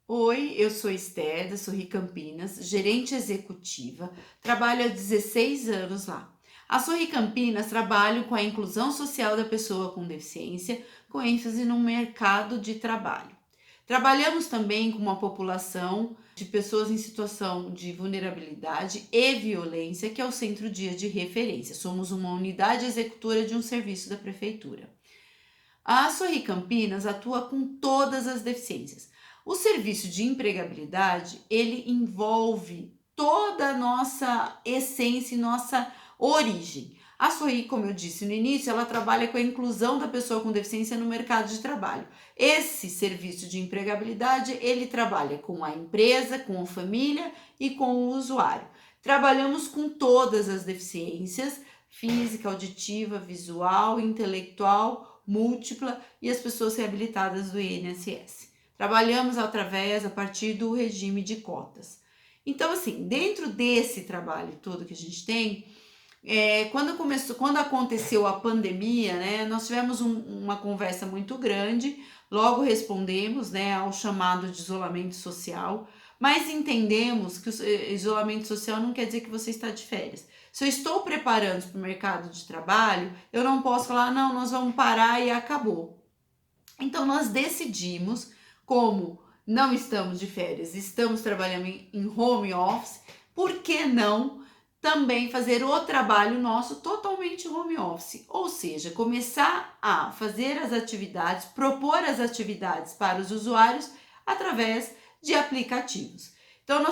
Oi, eu sou Esther, da Sorri Campinas, gerente executiva, trabalho há 16 anos lá. A Sorri Campinas trabalha com a inclusão social da pessoa com deficiência, com ênfase no mercado de trabalho. Trabalhamos também com uma população de pessoas em situação de vulnerabilidade e violência, que é o Centro Dia de Referência. Somos uma unidade executora de um serviço da Prefeitura. A Sorri Campinas atua com todas as deficiências. O serviço de empregabilidade, ele envolve toda a nossa essência e nossa origem. A Sorri, como eu disse no início, ela trabalha com a inclusão da pessoa com deficiência no mercado de trabalho. Esse serviço de empregabilidade, ele trabalha com a empresa, com a família e com o usuário. Trabalhamos com todas as deficiências, física, auditiva, visual, intelectual, múltipla e as pessoas reabilitadas do INSS. Trabalhamos a partir do regime de cotas. Então, assim, dentro desse trabalho todo que a gente tem, quando aconteceu a pandemia, né, nós tivemos uma conversa muito grande, logo respondemos, né, ao chamado de isolamento social, mas entendemos que o isolamento social não quer dizer que você está de férias. Se eu estou preparando para o mercado de trabalho, eu não posso falar, não, nós vamos parar e acabou. Então, nós decidimos, como não estamos de férias, estamos trabalhando em home office, por que não também fazer o trabalho nosso totalmente home office? Ou seja, começar a fazer as atividades, propor as atividades para os usuários através de aplicativos. Então,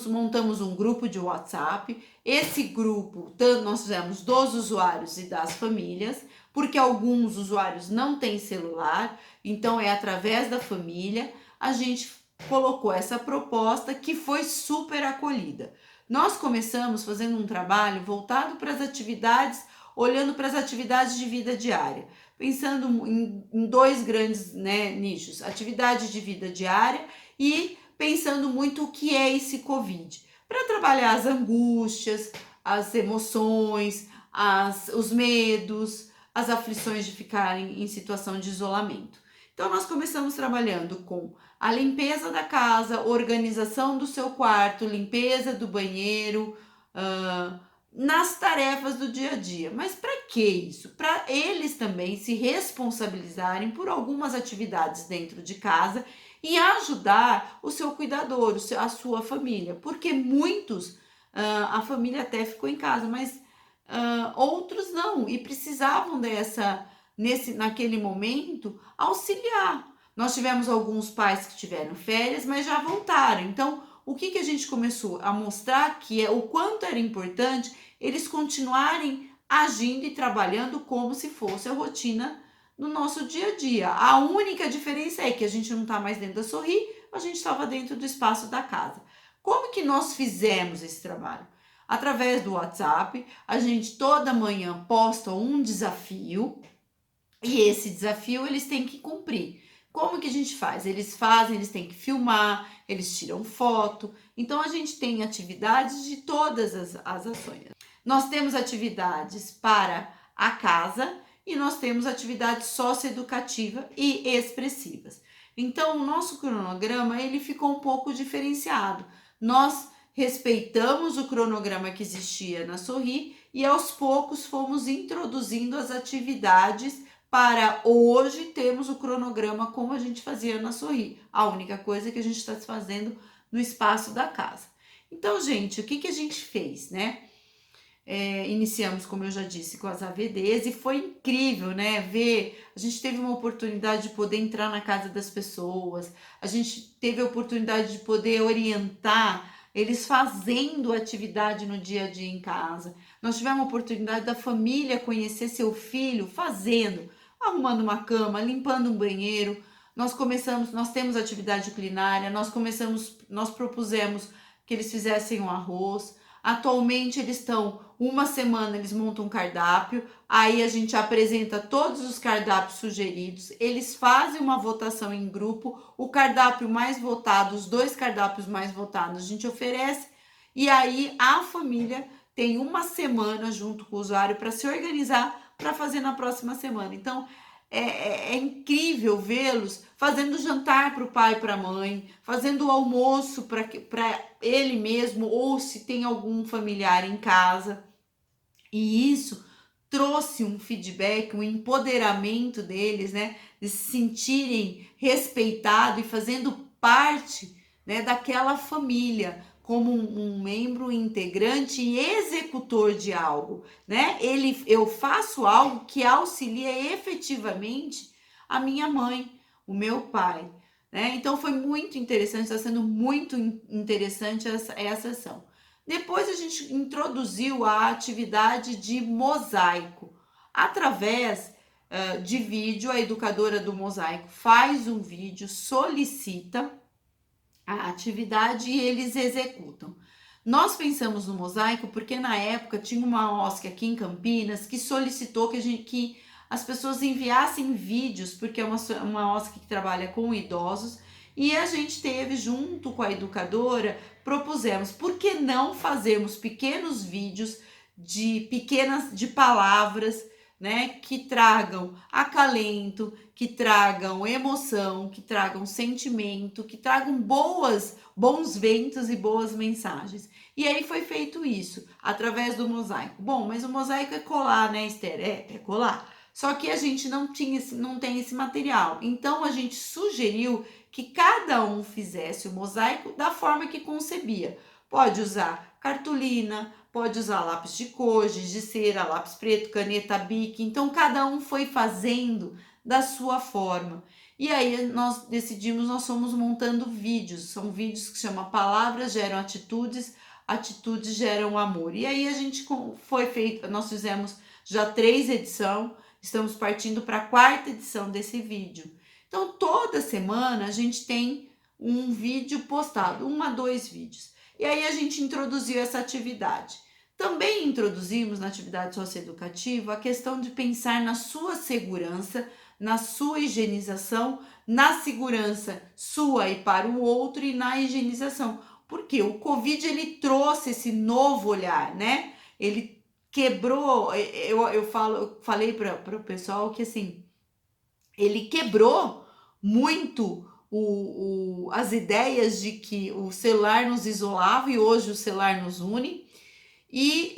montamos um grupo de WhatsApp. Esse grupo, nós fizemos dos usuários e das famílias, porque alguns usuários não têm celular, então é através da família. A gente colocou essa proposta que foi super acolhida. Nós começamos fazendo um trabalho voltado para as atividades, olhando para as atividades de vida diária, pensando em dois grandes, né, nichos: atividade de vida diária e pensando muito o que é esse Covid, para trabalhar as angústias, as emoções, os medos, as aflições de ficarem em situação de isolamento. Então, nós começamos trabalhando com a limpeza da casa, organização do seu quarto, limpeza do banheiro, nas tarefas do dia a dia. Mas para que isso? Para eles também se responsabilizarem por algumas atividades dentro de casa e ajudar o seu cuidador, a sua família, porque muitos, a família até ficou em casa, mas outros não, e precisavam naquele momento, auxiliar. Nós tivemos alguns pais que tiveram férias, mas já voltaram. Então, o que a gente começou a mostrar que é o quanto era importante eles continuarem agindo e trabalhando como se fosse a rotina no nosso dia a dia. A única diferença é que a gente não está mais dentro da Sorri, a gente estava dentro do espaço da casa. Como que nós fizemos esse trabalho? Através do WhatsApp, a gente toda manhã posta um desafio e esse desafio eles têm que cumprir. Como que a gente faz? Eles têm que filmar, eles tiram foto. Então a gente tem atividades de todas as ações. Nós temos atividades para a casa e nós temos atividades socioeducativas e expressivas. Então o nosso cronograma ele ficou um pouco diferenciado. Nós respeitamos o cronograma que existia na Sorri e aos poucos fomos introduzindo as atividades para hoje termos o cronograma como a gente fazia na Sorri. A única coisa é que a gente está fazendo no espaço da casa. Então, gente, o que a gente fez, né? Iniciamos, como eu já disse, com as AVDs e foi incrível, né? A gente teve uma oportunidade de poder entrar na casa das pessoas, a gente teve a oportunidade de poder orientar eles fazendo atividade no dia a dia em casa. Nós tivemos a oportunidade da família conhecer seu filho fazendo, arrumando uma cama, limpando um banheiro. Nós temos atividade culinária, nós propusemos que eles fizessem um arroz. Atualmente eles estão, uma semana eles montam um cardápio, aí a gente apresenta todos os cardápios sugeridos, eles fazem uma votação em grupo, o cardápio mais votado, os dois cardápios mais votados a gente oferece, e aí a família tem uma semana junto com o usuário para se organizar para fazer na próxima semana. Então, é incrível vê-los fazendo jantar para o pai e para a mãe, fazendo o almoço para ele mesmo, ou se tem algum familiar em casa. E isso trouxe um feedback, um empoderamento deles, né? De se sentirem respeitados e fazendo parte, né, daquela família, como um membro integrante e executor de algo, né? Eu faço algo que auxilia efetivamente a minha mãe, o meu pai, né? Então foi muito interessante, está sendo muito interessante essa ação. Depois a gente introduziu a atividade de mosaico. Através de vídeo, a educadora do mosaico faz um vídeo, solicita a atividade e eles executam. Nós pensamos no mosaico porque na época tinha uma OSC aqui em Campinas que solicitou que as pessoas enviassem vídeos, porque é uma OSC que trabalha com idosos, e a gente teve, junto com a educadora, propusemos, por que não fazermos pequenos vídeos de palavras, né, que tragam acalento, que tragam emoção, que tragam sentimento, que tragam bons ventos e boas mensagens. E aí foi feito isso, através do mosaico. Bom, mas o mosaico é colar, né, Esther? É colar. Só que a gente não tem esse material. Então a gente sugeriu que cada um fizesse o mosaico da forma que concebia. Pode usar cartolina, pode usar lápis de cor, giz de cera, lápis preto, caneta Bic. Então cada um foi fazendo da sua forma. E aí nós decidimos, nós fomos montando vídeos. São vídeos que chama Palavras Geram Atitudes, Atitudes Geram Amor. E aí a gente foi feito, nós fizemos já 3 edições, estamos partindo para a 4ª edição desse vídeo. Então toda semana a gente tem um vídeo postado, 1 a 2 vídeos. E aí a gente introduziu essa atividade. Também introduzimos na atividade socioeducativa a questão de pensar na sua segurança, na sua higienização, na segurança sua e para o outro e na higienização. Porque o Covid ele trouxe esse novo olhar, né? Ele quebrou, eu falei para o pessoal que assim, ele quebrou muito as ideias de que o celular nos isolava e hoje o celular nos une e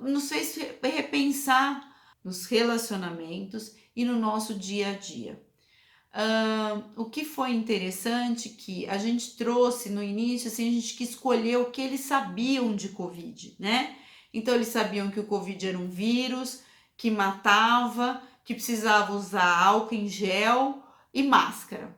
nos fez repensar nos relacionamentos e no nosso dia a dia. O que foi interessante que a gente trouxe no início, assim, a gente que escolheu o que eles sabiam de Covid, né? Então eles sabiam que o Covid era um vírus que matava, que precisava usar álcool em gel e máscara.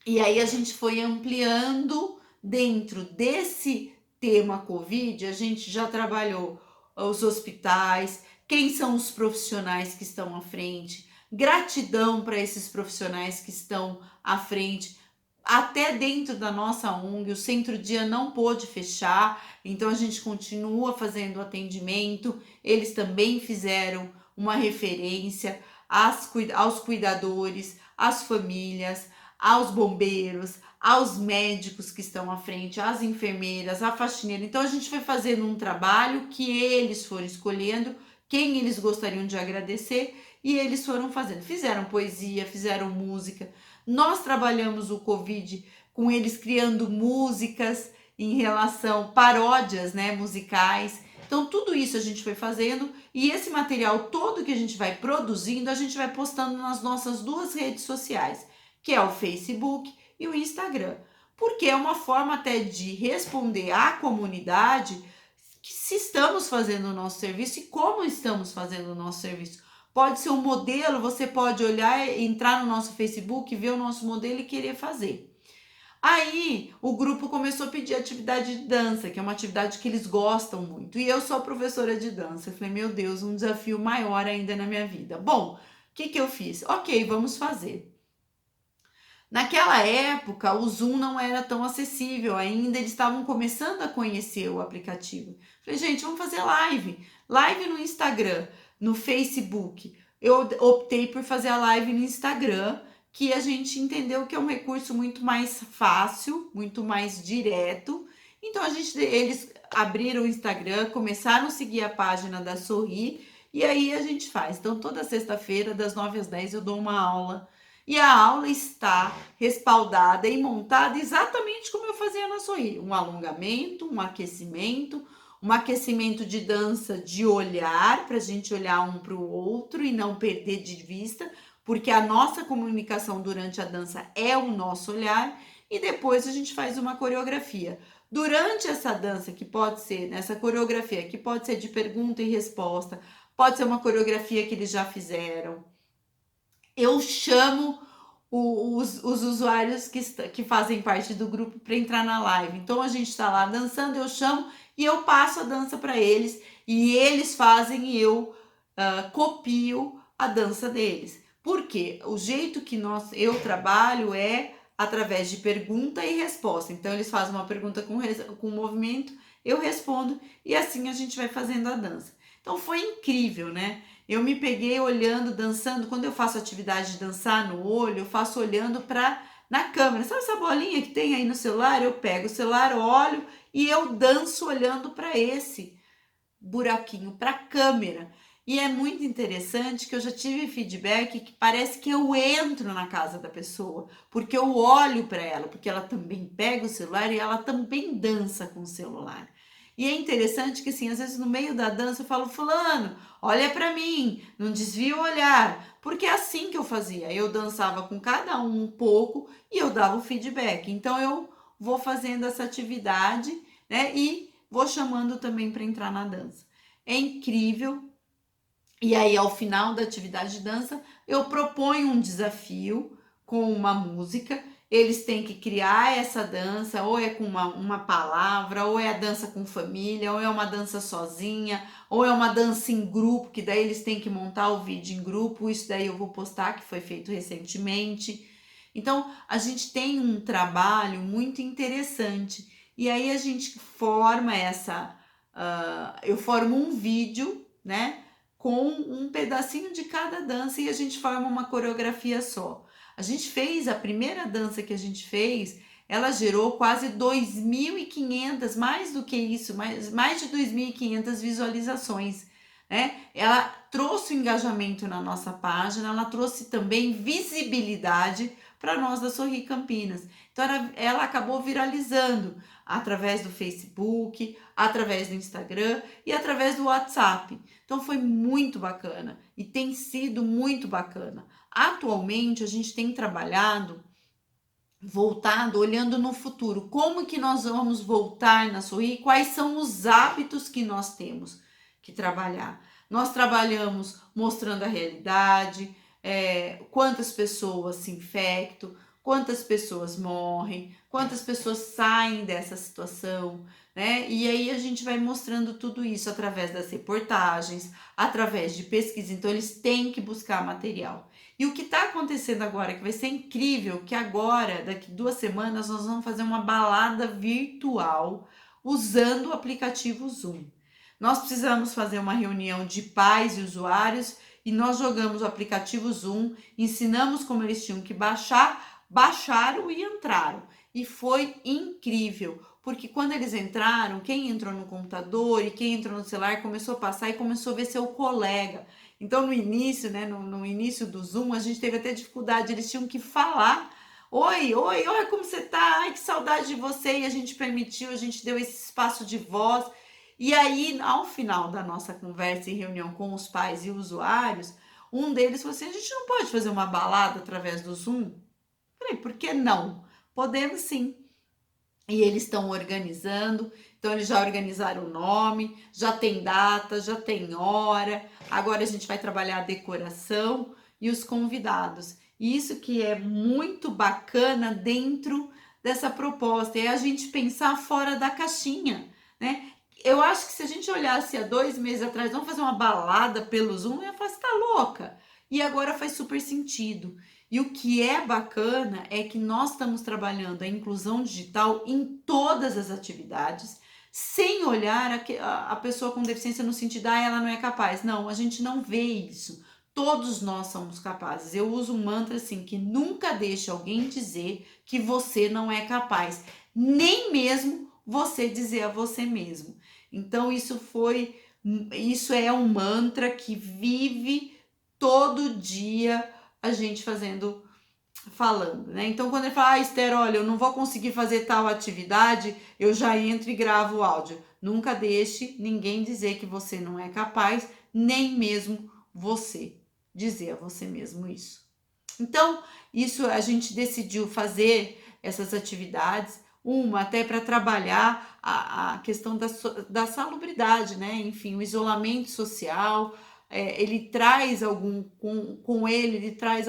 E aí a gente foi ampliando dentro desse tema Covid, a gente já trabalhou os hospitais, quem são os profissionais que estão à frente, gratidão para esses profissionais que estão à frente. Até dentro da nossa ONG, o Centro-Dia não pôde fechar, então a gente continua fazendo atendimento. Eles também fizeram uma referência aos cuidadores, às famílias, aos bombeiros, aos médicos que estão à frente, às enfermeiras, à faxineira. Então a gente foi fazendo um trabalho que eles foram escolhendo quem eles gostariam de agradecer e eles foram fazendo. Fizeram poesia, fizeram música. Nós trabalhamos o Covid com eles criando músicas em relação, paródias, né, musicais. Então tudo isso a gente foi fazendo e esse material todo que a gente vai produzindo, a gente vai postando nas nossas 2 redes sociais, que é o Facebook e o Instagram, porque é uma forma até de responder à comunidade que se estamos fazendo o nosso serviço e como estamos fazendo o nosso serviço. Pode ser um modelo, você pode olhar, entrar no nosso Facebook, ver o nosso modelo e querer fazer. Aí o grupo começou a pedir atividade de dança, que é uma atividade que eles gostam muito. E eu sou professora de dança. Eu falei, meu Deus, um desafio maior ainda na minha vida. Bom, o que eu fiz? Ok, vamos fazer. Naquela época, o Zoom não era tão acessível ainda, eles estavam começando a conhecer o aplicativo. Falei, gente, vamos fazer live no Instagram, no Facebook. Eu optei por fazer a live no Instagram, que a gente entendeu que é um recurso muito mais fácil, muito mais direto. Então eles abriram o Instagram, começaram a seguir a página da Sorri E aí a gente faz. Então, toda sexta-feira, das 9 às 10, eu dou uma aula. E a aula está respaldada e montada exatamente como eu fazia na Sorri. Um alongamento, um aquecimento de dança de olhar, para a gente olhar um para o outro e não perder de vista, porque a nossa comunicação durante a dança é o nosso olhar. E depois a gente faz uma coreografia. Durante essa dança, que pode ser, nessa coreografia, que pode ser de pergunta e resposta, pode ser uma coreografia que eles já fizeram, eu chamo os usuários que fazem parte do grupo para entrar na live. Então a gente está lá dançando, eu chamo e eu passo a dança para eles e eles fazem e eu copio a dança deles. Por quê? O jeito que eu trabalho é através de pergunta e resposta. Então eles fazem uma pergunta com movimento, eu respondo e assim a gente vai fazendo a dança. Então foi incrível, né? Eu me peguei olhando, dançando. Quando eu faço atividade de dançar no olho, eu faço olhando para na câmera. Sabe essa bolinha que tem aí no celular? Eu pego o celular, olho e eu danço olhando para esse buraquinho, para a câmera. E é muito interessante que eu já tive feedback que parece que eu entro na casa da pessoa, porque eu olho para ela, porque ela também pega o celular e ela também dança com o celular. E é interessante que, assim, às vezes no meio da dança eu falo, fulano, olha para mim, não desvia o olhar, porque é assim que eu fazia. Eu dançava com cada um pouco e eu dava o feedback. Então eu vou fazendo essa atividade, né? E vou chamando também para entrar na dança. É incrível. E aí, ao final da atividade de dança, eu proponho um desafio com uma música. Eles têm que criar essa dança, ou é com uma palavra, ou é a dança com família, ou é uma dança sozinha, ou é uma dança em grupo, que daí eles têm que montar o vídeo em grupo. Isso daí eu vou postar, que foi feito recentemente. Então, a gente tem um trabalho muito interessante. E aí a gente forma eu formo um vídeo, né? Com um pedacinho de cada dança e a gente forma uma coreografia só. A gente fez, a primeira dança que a gente fez, ela gerou quase 2.500, mais do que isso, mais de 2.500 visualizações, né? Ela trouxe o engajamento na nossa página, ela trouxe também visibilidade para nós da Sorri Campinas. Então ela acabou viralizando através do Facebook, através do Instagram e através do WhatsApp. Então foi muito bacana e tem sido muito bacana. Atualmente a gente tem trabalhado voltado, olhando no futuro, como que nós vamos voltar na Sorri, quais são os hábitos que nós temos que trabalhar. Nós trabalhamos mostrando a realidade, quantas pessoas se infectam, quantas pessoas morrem, quantas pessoas saem dessa situação, né? E aí a gente vai mostrando tudo isso através das reportagens, através de pesquisa. Então eles têm que buscar material. E o que está acontecendo agora, que vai ser incrível, que agora, daqui 2 semanas, nós vamos fazer uma balada virtual usando o aplicativo Zoom. Nós precisamos fazer uma reunião de pais e usuários e nós jogamos o aplicativo Zoom, ensinamos como eles tinham que baixar, baixaram e entraram. E foi incrível, porque quando eles entraram, quem entrou no computador e quem entrou no celular começou a passar e começou a ver seu colega. Então, no início, né, no início do Zoom, a gente teve até dificuldade, eles tinham que falar. Oi, oi, oi, como você tá? Ai, que saudade de você. E a gente permitiu, a gente deu esse espaço de voz. E aí, ao final da nossa conversa e reunião com os pais e usuários, um deles falou assim: a gente não pode fazer uma balada através do Zoom? Falei, por que não? Podemos sim. E eles estão organizando, então eles já organizaram o nome, já tem data, já tem hora. Agora a gente vai trabalhar a decoração e os convidados. E isso que é muito bacana dentro dessa proposta, é a gente pensar fora da caixinha, né? Eu acho que se a gente olhasse há 2 meses atrás, vamos fazer uma balada pelo Zoom, eu ia falar, você tá louca? E agora faz super sentido. E o que é bacana é que nós estamos trabalhando a inclusão digital em todas as atividades, sem olhar a pessoa com deficiência no sentido, ela não é capaz. Não, a gente não vê isso. Todos nós somos capazes. Eu uso um mantra assim, que nunca deixe alguém dizer que você não é capaz, nem mesmo você dizer a você mesmo. Então isso foi Isso é um mantra que vive todo dia a gente falando, né? Então, quando ele fala, Esther, olha, eu não vou conseguir fazer tal atividade, eu já entro e gravo o áudio. Nunca deixe ninguém dizer que você não é capaz, nem mesmo você dizer a você mesmo isso. Então, isso a gente decidiu fazer essas atividades, uma até para trabalhar a questão da salubridade, né? Enfim, o isolamento social, ele traz com ele traz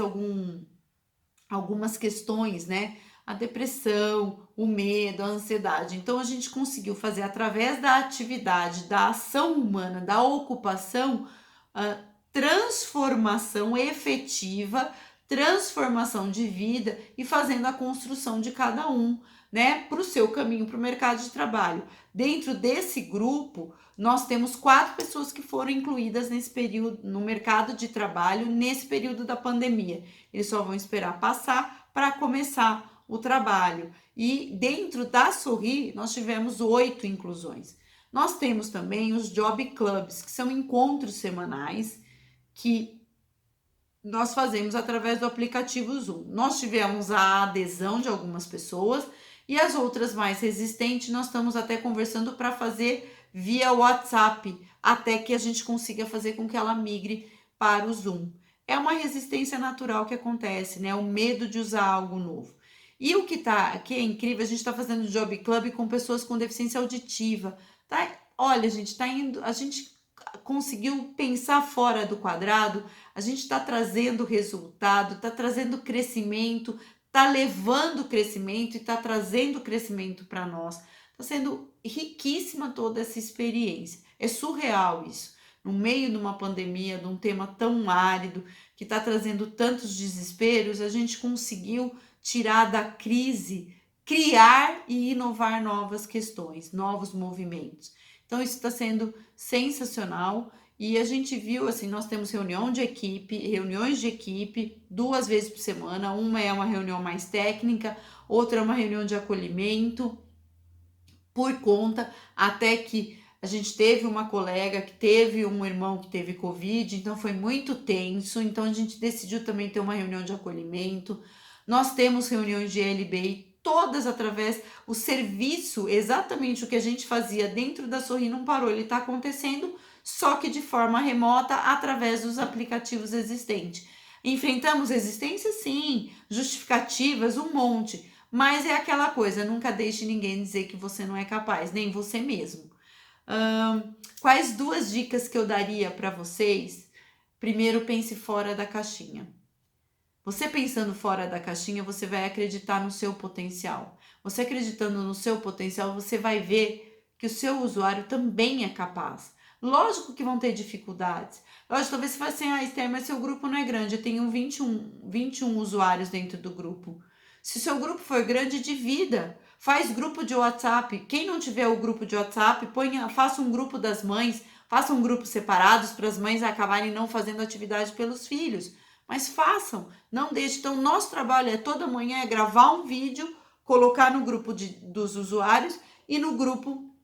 algumas questões, né? A depressão, o medo, a ansiedade. Então a gente conseguiu fazer através da atividade, da ação humana, da ocupação, a transformação efetiva, transformação de vida e fazendo a construção de cada um, né, para o seu caminho para o mercado de trabalho. Dentro desse grupo, nós temos 4 pessoas que foram incluídas nesse período no mercado de trabalho nesse período da pandemia. Eles só vão esperar passar para começar o trabalho. E dentro da Sorri, nós tivemos 8 inclusões. Nós temos também os Job Clubs, que são encontros semanais que nós fazemos através do aplicativo Zoom. Nós tivemos a adesão de algumas pessoas e as outras mais resistentes, nós estamos até conversando para fazer via WhatsApp, até que a gente consiga fazer com que ela migre para o Zoom. É uma resistência natural que acontece, né? O medo de usar algo novo. E o que é incrível, a gente está fazendo Job Club com pessoas com deficiência auditiva, tá? Olha, a gente conseguiu pensar fora do quadrado, a gente está trazendo resultado, está trazendo crescimento, está levando crescimento e está trazendo crescimento para nós. Está sendo riquíssima toda essa experiência. É surreal isso. No meio de uma pandemia, de um tema tão árido, que está trazendo tantos desesperos, a gente conseguiu tirar da crise, criar e inovar novas questões, novos movimentos. Então, isso está sendo sensacional. E a gente viu, assim, nós temos reuniões de equipe 2 vezes por semana. Uma é uma reunião mais técnica, outra é uma reunião de acolhimento, por conta, até que a gente teve uma colega que teve um irmão que teve Covid, então foi muito tenso, então a gente decidiu também ter uma reunião de acolhimento. Nós temos reuniões de LBI, todas através, o serviço, exatamente o que a gente fazia dentro da Sorri não parou, ele está acontecendo, só que de forma remota, através dos aplicativos existentes. Enfrentamos resistência? Sim, justificativas, um monte, mas é aquela coisa, nunca deixe ninguém dizer que você não é capaz, nem você mesmo. Quais 2 dicas que eu daria para vocês? Primeiro, pense fora da caixinha. Você pensando fora da caixinha, você vai acreditar no seu potencial. Você acreditando no seu potencial, você vai ver que o seu usuário também é capaz. Lógico que vão ter dificuldades. Lógico, talvez você fale assim, Esther, mas seu grupo não é grande, eu tenho 21 usuários dentro do grupo. Se o seu grupo for grande, divida. Faz grupo de WhatsApp. Quem não tiver o grupo de WhatsApp, faça um grupo das mães, faça um grupo separados para as mães acabarem não fazendo atividade pelos filhos. Mas façam, não deixe. Então, nosso trabalho toda manhã gravar um vídeo, colocar no grupo dos usuários e no grupo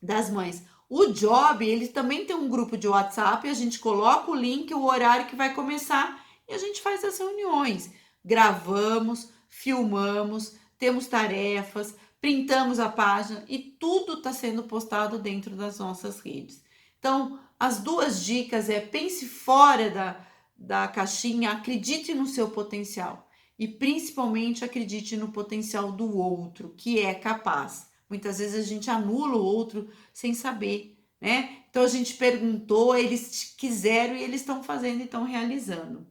das mães. O Job, ele também tem um grupo de WhatsApp, a gente coloca o link, o horário que vai começar e a gente faz as reuniões. Gravamos, filmamos, temos tarefas, printamos a página e tudo está sendo postado dentro das nossas redes. Então, as 2 dicas pense fora da caixinha, acredite no seu potencial e principalmente acredite no potencial do outro, que é capaz. Muitas vezes a gente anula o outro sem saber, né? Então a gente perguntou, eles quiseram e eles estão fazendo e estão realizando.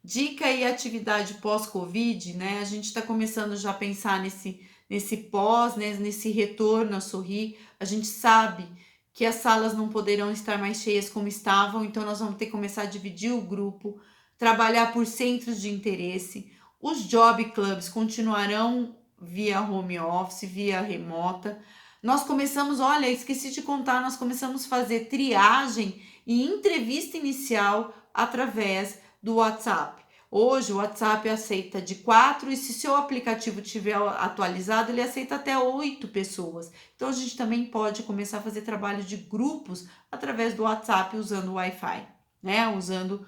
Dica e atividade pós-Covid, né? A gente está começando já a pensar nesse pós, né? Nesse retorno a Sorri. A gente sabe que as salas não poderão estar mais cheias como estavam, então nós vamos ter que começar a dividir o grupo, trabalhar por centros de interesse. Os Job Clubs continuarão via home office, via remota. Nós começamos, olha, esqueci de contar, nós começamos a fazer triagem e entrevista inicial através do WhatsApp. Hoje o WhatsApp aceita de 4 e se seu aplicativo tiver atualizado, ele aceita até 8 pessoas. Então a gente também pode começar a fazer trabalho de grupos através do WhatsApp usando o Wi-Fi, né? Usando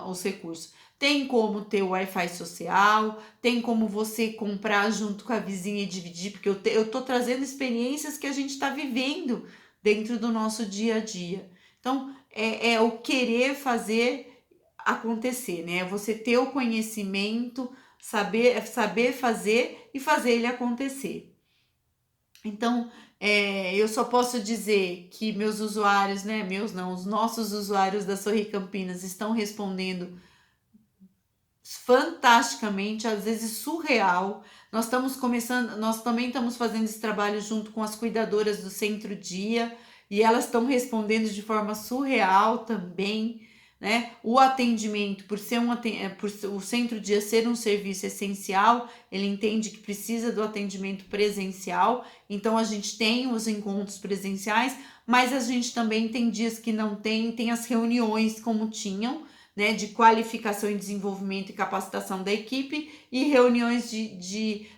os recursos. Tem como ter o Wi-Fi social, tem como você comprar junto com a vizinha e dividir, porque eu tô trazendo experiências que a gente está vivendo dentro do nosso dia a dia. Então, é o querer fazer acontecer, né? Você ter o conhecimento, saber fazer e fazer ele acontecer. Então, eu só posso dizer que meus usuários, né? Meus não, os nossos usuários da Sorri Campinas estão respondendo fantasticamente, às vezes surreal. Nós estamos começando, nós também estamos fazendo esse trabalho junto com as cuidadoras do Centro Dia e elas estão respondendo de forma surreal também, né? O atendimento, por o Centro Dia ser um serviço essencial, ele entende que precisa do atendimento presencial, então a gente tem os encontros presenciais, mas a gente também tem dias que não tem as reuniões como tinham, né, de qualificação e desenvolvimento e capacitação da equipe e reuniões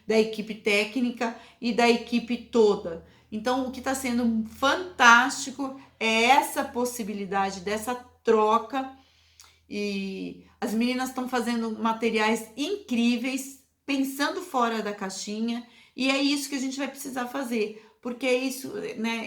da equipe técnica e da equipe toda. Então, o que está sendo fantástico é essa possibilidade dessa troca e as meninas estão fazendo materiais incríveis, pensando fora da caixinha e é isso que a gente vai precisar fazer, porque é isso, né?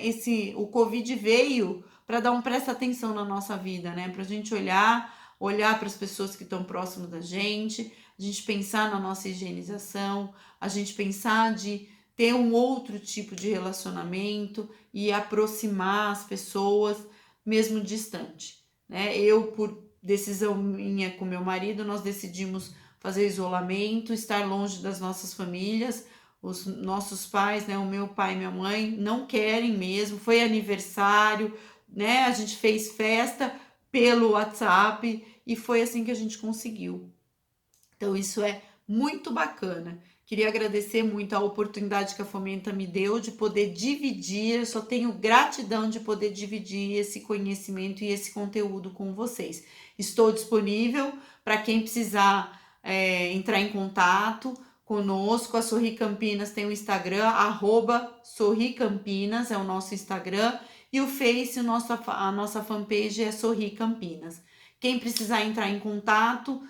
O Covid veio para dar presta atenção na nossa vida, né? Para a gente olhar para as pessoas que estão próximas da gente, a gente pensar na nossa higienização, a gente pensar de ter um outro tipo de relacionamento e aproximar as pessoas mesmo distante, né? Eu, por decisão minha com meu marido, nós decidimos fazer isolamento, estar longe das nossas famílias. Os nossos pais, né, o meu pai e minha mãe não querem mesmo, foi aniversário, né? A gente fez festa pelo WhatsApp e foi assim que a gente conseguiu. Então, isso é muito bacana. Queria agradecer muito a oportunidade que a Fomenta me deu de poder dividir. Eu só tenho gratidão de poder dividir esse conhecimento e esse conteúdo com vocês. Estou disponível para quem precisar entrar em contato conosco. A Sorri Campinas tem o Instagram, @sorricampinas é o nosso Instagram. E o Face, a nossa fanpage é Sorri Campinas. Quem precisar entrar em contato,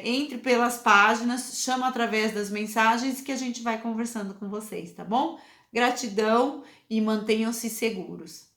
entre pelas páginas, chama através das mensagens que a gente vai conversando com vocês, tá bom? Gratidão e mantenham-se seguros.